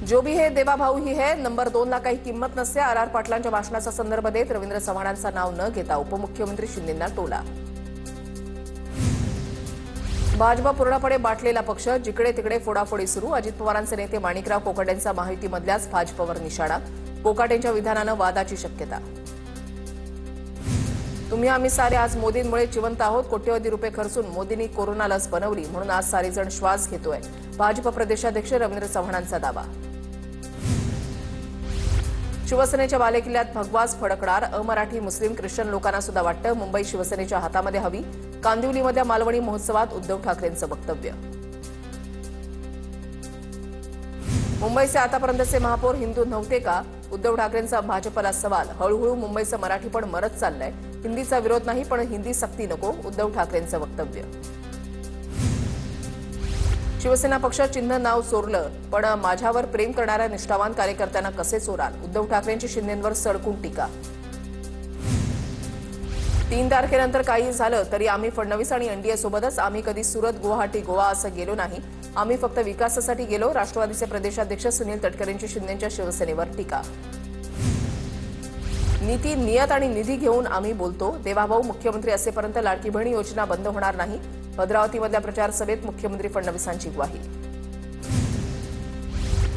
जो भी है देवा भाऊ ही है. नंबर 2ला काही किंमत नसते. आर पाटलांच्या भाषणाचा संदर्भ देत रवींद्र चव्हाणांचं नाव न घेता उपमुख्यमंत्री शिंदेंना टोला. भाजपा पूर्णपणे बाटलेला पक्ष. जिकडे तिकडे फोडाफोडी सुरू. अजित पवारांचे नेते माणिकराव कोकाटेंचा महायुतीमधल्याच भाजपवर निशाणा. कोकाटेंच्या विधानानं वादाची शक्यता. तुम्ही आम्ही सारे आज मोदींमुळे जिवंत आहोत. कोट्यवधी रुपये खर्चून मोदींनी कोरोना लस बनवली म्हणून आज सारेजण श्वास घेतोय. भाजप प्रदेशाध्यक्ष रवींद्र चव्हाणांचा दावा. शिवसेनेच्या बालेकिल्ल्यात भगवाच फडकणार. अमराठी मुस्लिम ख्रिश्चन लोकांना सुद्धा वाटतं मुंबई शिवसेनेच्या हातामध्ये हवी. कांदिवलीमधल्या मालवणी महोत्सवात उद्धव ठाकरेंचं वक्तव्य. मुंबईचे आतापर्यंतचे महापौर हिंदू नव्हते का? उद्धव ठाकरेंचा भाजपला सवाल. हळूहळू मुंबईचं मराठीपण मरत चाललंय. हिंदीचा विरोध नाही पण हिंदी सक्ती नको. उद्धव ठाकरेंचं वक्तव्य. शिवसेना पक्ष चिन्ह नाव चोरलं पण माझ्यावर प्रेम करणाऱ्या निष्ठावान कार्यकर्त्यांना कसे चोराल? उद्धव ठाकरेंची शिंदेंवर सडकून टीका. 3 तारखेनंतर काही झालं तरी आम्ही फडणवीस आणि एनडीए सोबतच. आम्ही कधी सुरत गुवाहाटी गोवा असं गेलो नाही. आम्ही फक्त विकासासाठी गेलो. राष्ट्रवादीचे प्रदेशाध्यक्ष सुनील तटकरेंची शिंदेंच्या शिवसेनेवर टीका. नीती नियत आणि निधी घेऊन आम्ही बोलतो. देवाभाऊ मुख्यमंत्री असेपर्यंत लाडकी बहीण योजना बंद होणार नाही. भद्रावतीमधल्या प्रचार सभेत मुख्यमंत्री फडणवीसांची ग्वाही.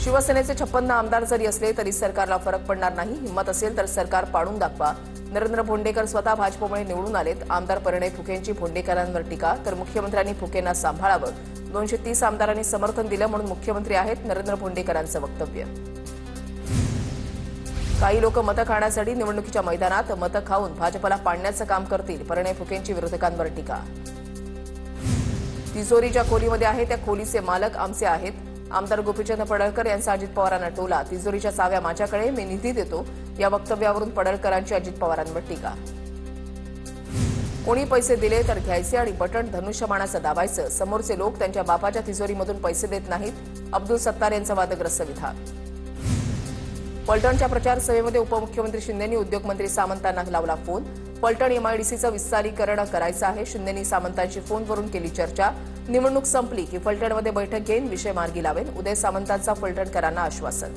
शिवसेनेचे 56 आमदार जरी असले तरी सरकारला फरक पडणार नाही. हिंमत असेल तर सरकार पाडून दाखवा. नरेंद्र भोंडेकर स्वतः भाजपमुळे निवडून आलेत. आमदार परिणय फुकेंची भोंडेकरांवर टीका. तर मुख्यमंत्र्यांनी फुकेंना सांभाळावं. 230 आमदारांनी समर्थन दिलं म्हणून मुख्यमंत्री आहेत. नरेंद्र भोंडेकरांचं वक्तव्य. काही लोक मतं खाण्यासाठी निवडणुकीच्या मैदानात मतं खाऊन भाजपला पाडण्याचं काम करतील. परिणय फुकेंची विरोधकांवर टीका. तिजोरीच्या खोलीमध्ये आहे त्या खोलीचे मालक आमचे आहेत. आमदार गोपीचंद पडळकर यांचा अजित पवारांना टोला. तिजोरीच्या चाव्या माझ्याकडे, मी निधी देतो. या वक्तव्यावरून पडळकरांची अजित पवारांवर टीका. कोणी पैसे दिले तर घ्यायचे आणि बटण धनुष्यबाणाचं दाबायचं. समोरचे लोक त्यांच्या बापाच्या तिजोरीमधून पैसे देत नाहीत. अब्दुल सत्तार यांचं वादग्रस्त विधान. पलटणच्या प्रचार सभेमध्ये उपमुख्यमंत्री शिंदेंनी उद्योगमंत्री सामंतांना लावला फोन. पलटण एमआयडीसीचं विस्तारीकरण करायचं आहे. शिंदेंनी सामंतांशी फोनवरून केली चर्चा. निवडणूक संपली की फलटणमध्ये बैठक घेईन, विषय मार्गी लावेल. उदय सामंतांचा फलटणकरांना आश्वासन.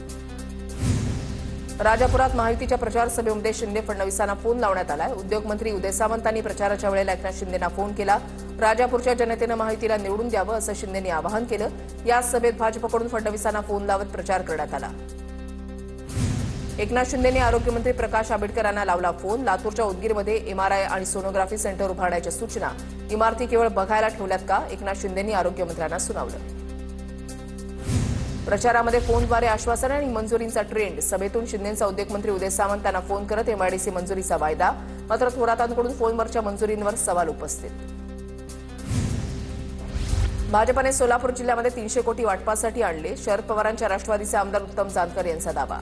राजापुरात महायुतीच्या प्रचार सभेमध्ये शिंदे फडणवीसांना फोन लावण्यात आलाय. उद्योगमंत्री उदय सामंतांनी प्रचाराच्या वेळेला एकनाथ शिंदेंना फोन केला. राजापूरच्या जनतेनं महायुतीला निवडून द्यावं असं शिंदेंनी आवाहन केलं. या सभेत भाजपकडून फडणवीसांना फोन लावत प्रचार करण्यात आला. एकनाथ शिंदेंनी आरोग्यमंत्री प्रकाश आंबेडकरांना लावला फोन. लातूरच्या उदगीरमध्ये एमआरआय आणि सोनोग्राफी सेंटर उभारण्याच्या सूचना. इमारती केवळ बघायला ठेवल्यात का? एकनाथ शिंदेंनी आरोग्यमंत्र्यांना सुनावलं. प्रचारामध्ये फोनद्वारे आश्वासन आणि मंजुरींचा ट्रेंड. सभेतून शिंदेंचा उद्योगमंत्री उदय सामंतांना फोन करत एमआयडीसी मंजुरीचा वायदा. मात्र थोरातांकडून फोनवरच्या मंजुरींवर सवाल उपस्थित. भाजपने सोलापूर जिल्ह्यामध्ये 300 कोटी वाटपासाठी आणले. शरद पवारांच्या राष्ट्रवादीचे आमदार उत्तम जानकर यांचा दावा.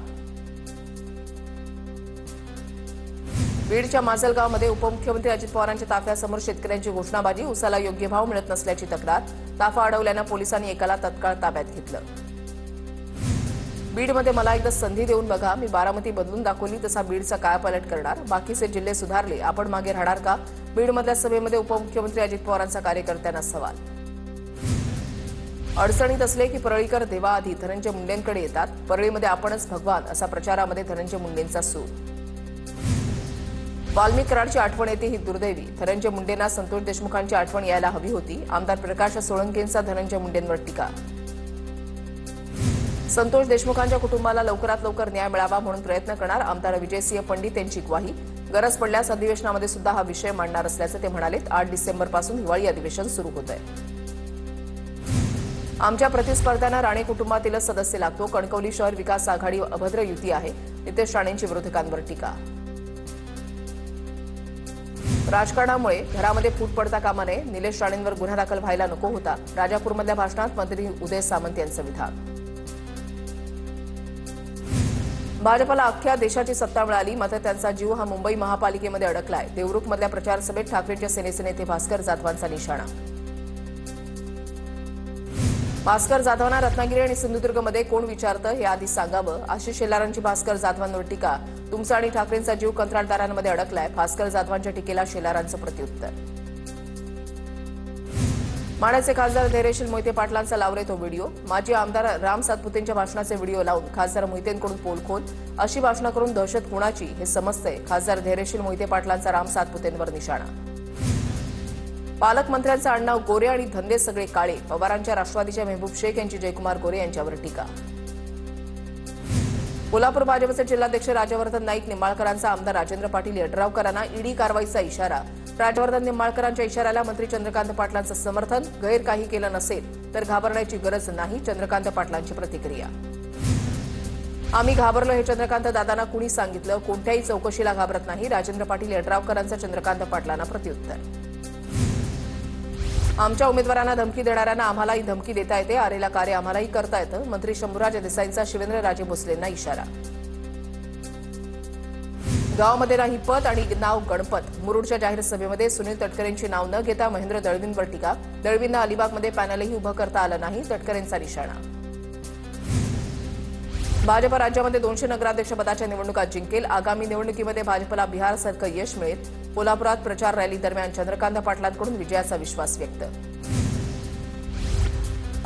बीडच्या माजलगावमध्ये उपमुख्यमंत्री अजित पवारांच्या ताफ्यासमोर शेतकऱ्यांची घोषणाबाजी. उसाला योग्य भाव मिळत नसल्याची तक्रार. ताफा अडवल्यानं पोलिसांनी एकाला तत्काळ ताब्यात घेतलं. बीडमध्ये मला एकदा संधी देऊन बघा. मी बारामती बदलून दाखवली तसा बीडचा कायापालट करणार. बाकीचे जिल्हे सुधारले, आपण मागे राहणार का? बीडमधल्या सभेमध्ये उपमुख्यमंत्री अजित पवारांचा कार्यकर्त्यांना सवाल. अडचणीत असले की परळीकर देवाआधी धनंजय मुंडेंकडे येतात. परळीमध्ये आपणच भगवान असा प्रचारामध्ये धनंजय मुंडेंचा सूर. वाल्मिक कराडची आठवण येते ही दुर्दैवी. धनंजय मुंडेंना संतोष देशमुखांची आठवण यायला हवी होती. आमदार प्रकाश सोळंकेंचा धनंजय मुंडेंवर टीका. संतोष देशमुखांच्या कुटुंबाला लवकरात लवकर न्याय मिळावा म्हणून प्रयत्न करणार. आमदार विजयसिंह पंडित यांची ग्वाही. गरज पडल्यास अधिवेशनामध्ये सुद्धा हा विषय मांडणार असल्याचं ते म्हणाले. 8 डिसेंबरपासून हिवाळी अधिवेशन सुरू होत आहे. आमच्या प्रतिस्पर्ध्यांना राणे कुटुंबातीलच सदस्य लागतो. कणकवली शहर विकास आघाडी अभद्र युती आहे. नितेश राणेंची विरोधकांवर टीका. राजकारणामुळे घरामध्ये फूट पडता कामा नये. निलेश राणेंवर गुन्हा दाखल व्हायला नको होता. राजापूरमधल्या भाषणात मंत्री उदय सामंत यांचं विधान. भाजपला अख्ख्या देशाची सत्ता मिळाली मात्र त्यांचा जीव हा मुंबई महापालिकेमध्ये अडकलाय. देवरुखमधल्या प्रचार सभेत ठाकरेंच्या सेनेचे नेते भास्कर जाधवांचा निशाणा. भास्कर जाधवांना रत्नागिरी आणि सिंधुदुर्गमध्ये कोण विचारतं हे आधी सांगावं. आशिष शेलारांची भास्कर जाधवांवर टीका. तुमचा आणि ठाकरेंचा जीव कंत्राटदारांमध्ये अडकलाय. भास्कर जाधवांच्या टीकेला शेलारांचं प्रत्युत्तर. माढ्याचे खासदार धैर्यशील मोहिते पाटलांचा लावले तो व्हिडिओ. माजी आमदार राम सातपुतेंच्या भाषणाचे व्हिडिओ लावून खासदार मोहितेंकडून पोलखोल. अशी भाषणं करून दहशत कुणाची हे समजतंय. खासदार धैर्यशील मोहिते पाटलांचा राम सातपुतेंवर निशाणा. पालकमंत्र्यांचं आडनाव गोरे आणि धंदे सगळे काळे. पवारांच्या राष्ट्रवादीच्या मेहबूब शेख यांची जयकुमार गोरे यांच्यावर टीका. कोल्हापूर भाजपचे जिल्हाध्यक्ष राजवर्धन नाईक निंबाळकरांचा आमदार राजेंद्र पाटील यड्रावकरांना ईडी कारवाईचा इशारा. राजवर्धन निंबाळकरांच्या इशाऱ्याला मंत्री चंद्रकांत पाटलांचं समर्थन. गैर काही केलं नसेल तर घाबरण्याची गरज नाही. चंद्रकांत पाटलांची प्रतिक्रिया. आम्ही घाबरलो हे चंद्रकांत दादांना कुणी सांगितलं. कोणत्याही चौकशीला घाबरत नाही. राजेंद्र पाटील यड्रावकरांचं चंद्रकांत पाटलांना प्रत्युत्तर. आमच्या उमेदवारांना धमकी देणाऱ्यांना आम्हालाही धमकी देता येते. आरेला कार्य आम्हालाही करता येतं. मंत्री शंभूराज देसाईंचा शिवेंद्रराजे भोसलेंना इशारा. गावामध्ये नाही पत आणि नाव गणपत. मुरुडच्या जाहीर सभेमध्ये सुनील तटकरेंची नाव न घेता महेंद्र दळवींवर टीका. दळवींना अलिबागमध्ये पॅनलही उभं करता आलं नाही. तटकरेंचा निशाणा. भाजप राज्यामध्ये 200 नगराध्यक्ष पदाच्या निवडणुका जिंकेल. आगामी निवडणुकीमध्ये भाजपला बिहारसारखं यश मिळेल. कोल्हापुरात प्रचार रॅली दरम्यान चंद्रकांत पाटलांकडून विजयाचा विश्वास व्यक्त.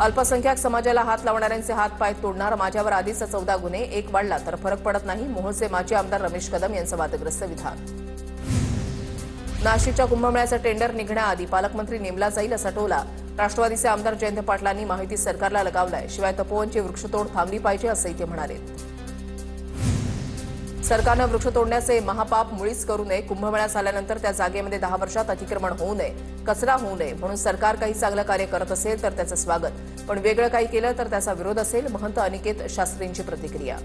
अल्पसंख्याक समाजाला हात लावणाऱ्यांचे हात पाय तोडणार. माझ्यावर आधीच 14 गुन्हे. एक वाढला तर फरक पडत नाही. मोहोळचे माजी आमदार रमेश कदम यांचं वादग्रस्त विधान. नाशिकच्या कुंभमेळ्याचं टेंडर निघण्याआधी पालकमंत्री नेमला जाईल असा टोला राष्ट्रवादीचे आमदार जयंत पाटलांनी माहिती सरकारला लगावलाय. शिवाय तपोवनची वृक्षतोड थांबली पाहिजे असंही ते म्हणाले. सरकारनं वृक्ष तोडण्याचे महापाप मुळीच करू नये. कुंभमेळा झाल्यानंतर त्या जागेमध्ये 10 वर्षात अतिक्रमण होऊ नये, कचरा होऊ नये. म्हणून सरकार काही चांगलं कार्य करत असेल तर त्याचं स्वागत, पण वेगळं काही केलं तर त्याचा विरोध असेल. महंत अनिकेत शास्त्रींची प्रतिक्रिया.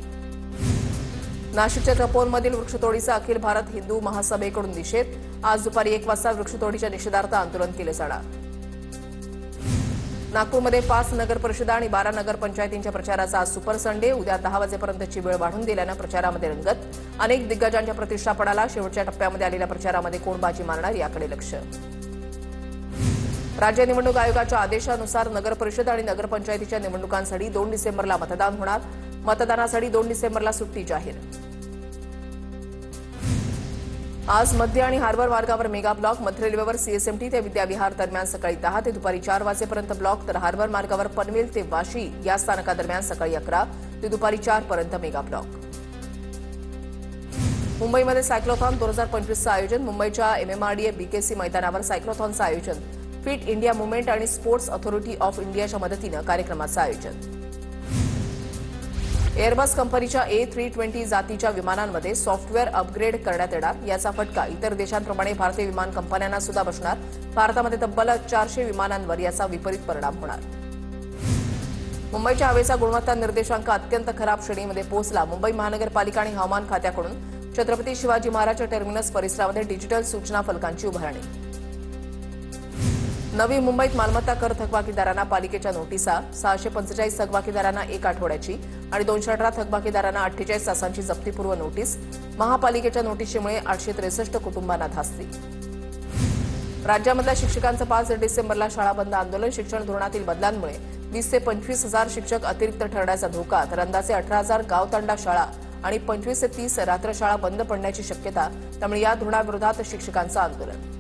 नाशिकच्या तपोवनमधील वृक्षतोडीचा अखिल भारत हिंदू महासभेकडून निषेध. आज दुपारी 1 वाजता वृक्षतोडीच्या निषेधार्थ आंदोलन केलं जाणार. नागपूरमध्ये 5 नगर परिषदा आणि 12 नगरपंचायतींच्या प्रचाराचा आज सुपर संडे. उद्या 10 वाजेपर्यंतची वेळ वाढून दिल्यानं प्रचारामध्ये रंगत. अनेक दिग्गजांच्या प्रतिष्ठा पणाला. शेवटच्या टप्प्यामध्ये आलेल्या प्रचारामध्ये कोण बाजी मारणार याकडे लक्ष. राज्य निवडणूक आयोगाच्या आदेशानुसार नगरपरिषद आणि नगरपंचायतीच्या निवडणुकांसाठी 2 डिसेंबरला मतदान होणार. मतदानासाठी 2 डिसेंबरला सुट्टी जाहीर. आज मध्य आणि हार्बर मार्गावर मेगा ब्लॉक. मध्य रेल्वेवर सीएसएमटी ते विद्याविहार दरम्यान सकाळी 10 ते दुपारी 4 वाजेपर्यंत ब्लॉक, तर हार्बर मार्गावर पनवेल ते वाशी या स्थानकादरम्यान सकाळी 11 ते दुपारी 4 पर्यंत मेगा ब्लॉक. मुंबईमध्ये सायक्लोथॉन 2025चं आयोजन. मुंबईच्या एमएमआरडीए बीकेसी मैदानावर सायक्लोथॉनचं आयोजन. फिट इंडिया मुव्हमेंट आणि स्पोर्ट्स ऑथॉरिटी ऑफ इंडियाच्या मदतीनं कार्यक्रमाचं आयोजन. एअरबस कंपनीच्या A320 जातीच्या विमानांमध्ये सॉफ्टवेअर अपग्रेड करण्यात येणार. याचा फटका इतर देशांप्रमाणे भारतीय विमान कंपन्यांना सुद्धा बसणार. भारतामध्ये तब्बल 400 विमानांवर याचा विपरीत परिणाम होणार. मुंबईच्या हवेचा गुणवत्ता निर्देशांक अत्यंत खराब श्रेणीमध्ये पोहोचला. मुंबई महानगरपालिका आणि हवामान खात्याकडून छत्रपती शिवाजी महाराज टर्मिनस परिसरामध्ये डिजिटल सूचना फलकांची उभारणी. नवी मुंबईत मालमत्ता कर थकबाकीदारांना पालिकेच्या नोटिसा. 645 थकबाकीदारांना 1 आठवड्याची आणि 218 थकबाकीदारांना 48 तासांची जप्तीपूर्व नोटीस. महापालिकेच्या नोटीशीमुळे 863 कुटुंबांना धास्ती. राज्यामधल्या शिक्षकांचं 5 डिसेंबरला शाळा बंद आंदोलन. शिक्षण धोरणातील बदलांमुळे 20 ते 25,000 शिक्षक अतिरिक्त ठरण्याचा धोका. तर अंदाजे 18,000 गावतांडा शाळा आणि 25 ते 30 रात्रशाळा बंद पडण्याची शक्यता. त्यामुळे या धोरणाविरोधात शिक्षकांचं आंदोलन.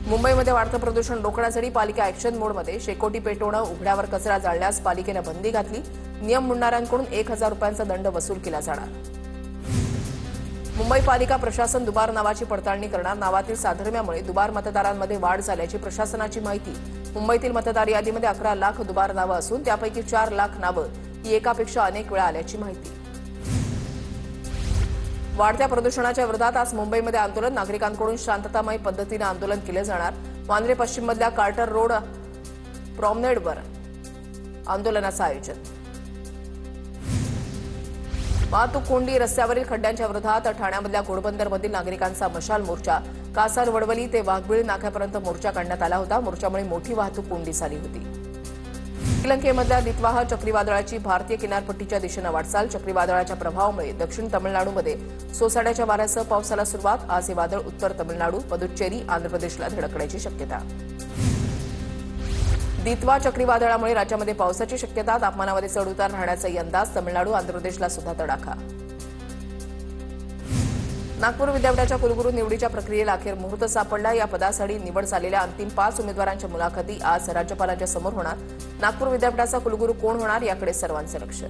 मुंबईमध्ये वाढतं प्रदूषण रोखण्यासाठी पालिका ॲक्शन मोडमध्ये. शेकोटी पेटवणं, उघड्यावर कचरा जाळण्यास पालिकेनं बंदी घातली. नियम मोडणाऱ्यांकडून 1,000 रुपयांचा दंड वसूल केला जाणार. मुंबई पालिका प्रशासन दुबार नावाची पडताळणी करणार. नावातील साधर्म्यामुळे दुबार मतदारांमध्ये वाढ झाल्याची प्रशासनाची माहिती. मुंबईतील मतदार यादीमध्ये 11 लाख दुबार नावं असून त्यापैकी 4 लाख नावं ही एकापेक्षा अनेक वेळा आल्याची माहिती. वाढत्या प्रदूषणाच्या विरोधात आज मुंबईमध्ये आंदोलन. नागरिकांकडून शांततामय पद्धतीनं आंदोलन केलं जाणार. वांद्रे पश्चिममधल्या कार्टर रोड प्रॉमनेडवर आंदोलनाचं आयोजन. वाहतूक कोंडी. रस्त्यावरील खड्ड्यांच्या विरोधात ठाण्यामधल्या घोडबंदरमधील नागरिकांचा मशाल मोर्चा. कासार वडवली ते वाघबीळ नाक्यापर्यंत मोर्चा काढण्यात आला होता. मोर्चामुळे मोठी वाहतूक कोंडी झाली होती. श्रीलंकेमधल्या दित्वाह चक्रीवादळाची भारतीय किनारपट्टीच्या दिशेनं वाटचाल. चक्रीवादळाच्या प्रभावामुळे दक्षिण तमिळनाडूमध्ये सोसाट्याच्या वाऱ्यासह पावसाला सुरुवात. आज हे वादळ उत्तर तमिळनाडू, पुदुच्चेरी, आंध्र प्रदेशला धडकण्याची शक्यता. दित्वा चक्रीवादळामुळे राज्यामध्ये पावसाची शक्यता. तापमानामध्ये चढउतार राहण्याचाही अंदाज. तमिळनाडू, आंध्र प्रदेशला सुद्धा तडाखा. नागपूर विद्यापीठाच्या कुलगुरू निवडीच्या प्रक्रियेला अखेर मुहूर्त सापडला। या पदासाठी निवड झालेल्या अंतिम 5 उमेदवारांच्या मुलाखती आज राज्यपालांच्या समोर होणार। नागपूर विद्यापीठाचा कुलगुरू कोण होणार याकडे सर्वांचे लक्ष।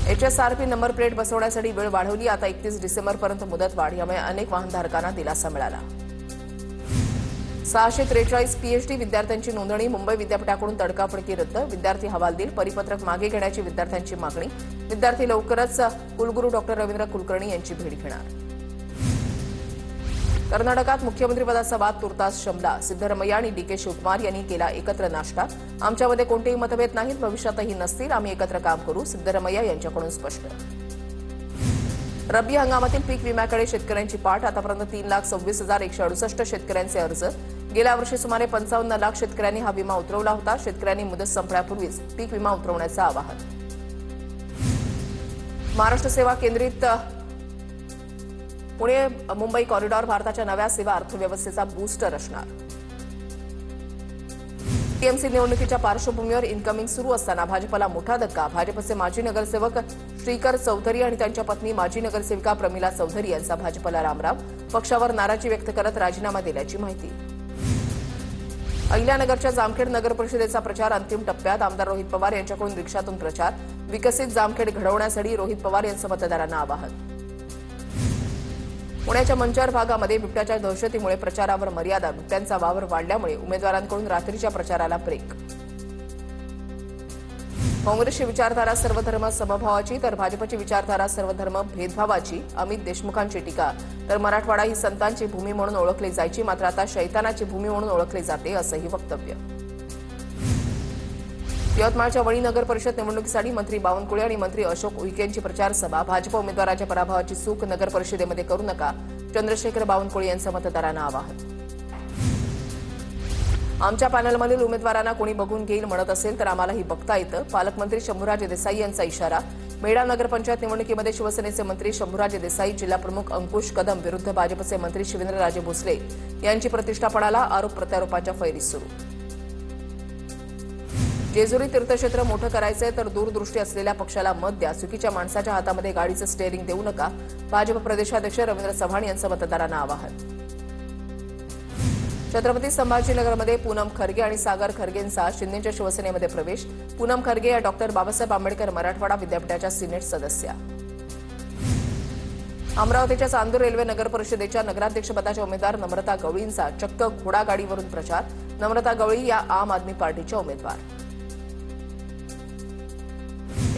HSRP नंबर प्लेट बसवण्यासाठी वेळ वाढवली। आता 31 डिसेंबरपर्यंत मुदतवाढ। यामुळे अनेक वाहनधारकांना दिलासा मिळाला। 643 PhD विद्यार्थ्यांची नोंदणी। मुंबई विद्यापीठाकडून तडकाफडकी रद्द। विद्यार्थी हवालदिल परिपत्रक मागे घेण्याची विद्यार्थ्यांची मागणी। विद्यार्थी लवकरच कुलगुरू डॉ. रवींद्र कुलकर्णी यांची भेट घेणार। कर्नाटकात मुख्यमंत्रीपदाचा वाद तुर्तास शमला। सिद्धरमैया आणि DK शिवकुमार यांनी केला एकत्र नाश्ता। आमच्यामध्ये कोणतेही मतभेद नाहीत, भविष्यातही नसतील। आम्ही एकत्र काम करू, सिद्धरमैया यांच्याकडून स्पष्ट। रब्बी हंगामातील पीक विम्याकडे शेतकऱ्यांची पाठ। आतापर्यंत 3,26,168 शेतकऱ्यांचे अर्ज। गेल्या वर्षी सुमारे 55 लाख शेतकऱ्यांनी हा विमा उतरवला होता। शेतकऱ्यांनी मुदत संपण्यापूर्वीच पीक विमा उतरवण्याचं आवाहन। महाराष्ट्र सेवा केंद्रित पुणे मुंबई कॉरिडॉर भारताच्या नव्या सेवा अर्थव्यवस्थेचा बूस्टर असणार। TMC निवडणुकीच्या पार्श्वभूमीवर इनकमिंग सुरू असताना भाजपला मोठा धक्का। भाजपचे माजी नगरसेवक श्रीकर चौधरी आणि त्यांच्या पत्नी माजी नगरसेविका प्रमिला चौधरी यांचा भाजपला रामराम। पक्षावर नाराजी व्यक्त करत राजीनामा दिल्याची माहिती। अहिल्यानगरच्या जामखेड नगर परिषदेचा प्रचार अंतिम टप्प्यात। आमदार रोहित पवार यांच्याकडून रिक्षातून प्रचार। विकसित जामखेड घडवण्यासाठी रोहित पवार यांचं मतदारांना आवाहन। पुण्याच्या मंचर भागामध्ये बिबट्याच्या दहशतीमुळे प्रचारावर मर्यादा। बिबट्यांचा वावर वाढल्यामुळे उमेदवारांकडून रात्रीच्या प्रचाराला ब्रेक। काँग्रेसची विचारधारा सर्वधर्म समभावाची तर भाजपची विचारधारा सर्वधर्म भेदभावाची। अमित देशमुखांची टीका। तर मराठवाडा ही संतांची भूमी म्हणून ओळखली जायची, मात्र आता शैतानाची भूमी म्हणून ओळखली जाते, असंही वक्तव्य। यवतमाळच्या वणी नगर परिषद निवडणुकीसाठी मंत्री बावनकुळे आणि मंत्री अशोक उईके यांची प्रचार सभा। भाजप उमेदवाराच्या पराभवाची चूक नगर परिषदेमध्ये करू नका, चंद्रशेखर बावनकुळे यांचं मतदारांना आवाहन। आमच्या पॅनलमधील उमेदवारांना कोणी बघून घेईल म्हणत असेल तर आम्हालाही बघता येतं, पालकमंत्री शंभूराज देसाई यांचा इशारा। मेढा नगरपंचायत निवडणुकीमध्ये शिवसेनेचे मंत्री शंभूराज देसाई, जिल्हाप्रमुख अंकुश कदम विरुद्ध भाजपचे मंत्री शिवेंद्रराजे भोसले यांची प्रतिष्ठा पडाला। आरोप प्रत्यारोपांच्या फैरी सुरू। जेजुरी तीर्थक्षेत्र मोठं करायचंय तर दूरदृष्टी असलेल्या पक्षाला मत द्या, चुकीच्या माणसाच्या हातामध्ये गाडीचं स्टेअरिंग देऊ नका, भाजप प्रदेशाध्यक्ष रवींद्र चव्हाण यांचं मतदारांना आवाहन। छत्रपती संभाजीनगरमध्ये पूनम खरगे आणि सागर खरगेंचा शिंदेच्या शिवसेनेमध्ये प्रवेश। पूनम खरगे या डॉ. बाबासाहेब आंबेडकर मराठवाडा विद्यापीठाच्या सिनेट सदस्या। अमरावतीच्या चांदूर रेल्वे नगर परिषदेच्या नगराध्यक्षपदाच्या उमेदवार नम्रता गवळींचा चक्क घोडागाडीवरून प्रचार। नम्रता गवळी या आम आदमी पार्टीच्या उमेदवार।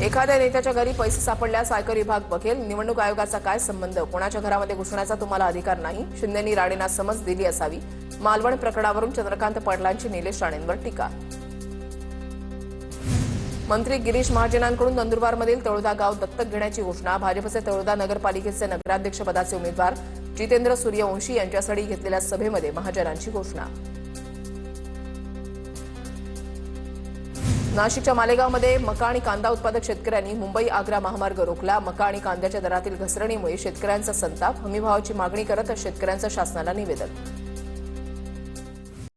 एखाद्या नेत्याच्या घरी पैसे सापडल्यास आयकर विभाग बघेल, निवडणूक आयोगाचा काय संबंध, कोणाच्या घरामध्ये घुसण्याचा तुम्हाला अधिकार नाही। शिंदेंनी राणेंना समज दिली असावी। मालवण प्रकरणावरून चंद्रकांत पाटलांची निलेश राणेंवर टीका। मंत्री गिरीश महाजनांकडून नंदुरबारमधील तळोदा गाव दत्तक घेण्याची घोषणा। भाजपचे तळोदा नगरपालिकेचे नगराध्यक्षपदाचे उमेदवार जितेंद्र सूर्यवंशी यांच्यासाठी घेतलेल्या सभेमध्ये महाजनांची घोषणा। नाशिकच्या मालेगावमध्ये मका आणि कांदा उत्पादक शेतकऱ्यांनी मुंबई आग्रा महामार्ग रोखला। मका आणि कांद्याच्या दरातील घसरणीमुळे शेतकऱ्यांचा संताप। हमीभावाची मागणी करत शेतकऱ्यांचं शासनाला निवेदन।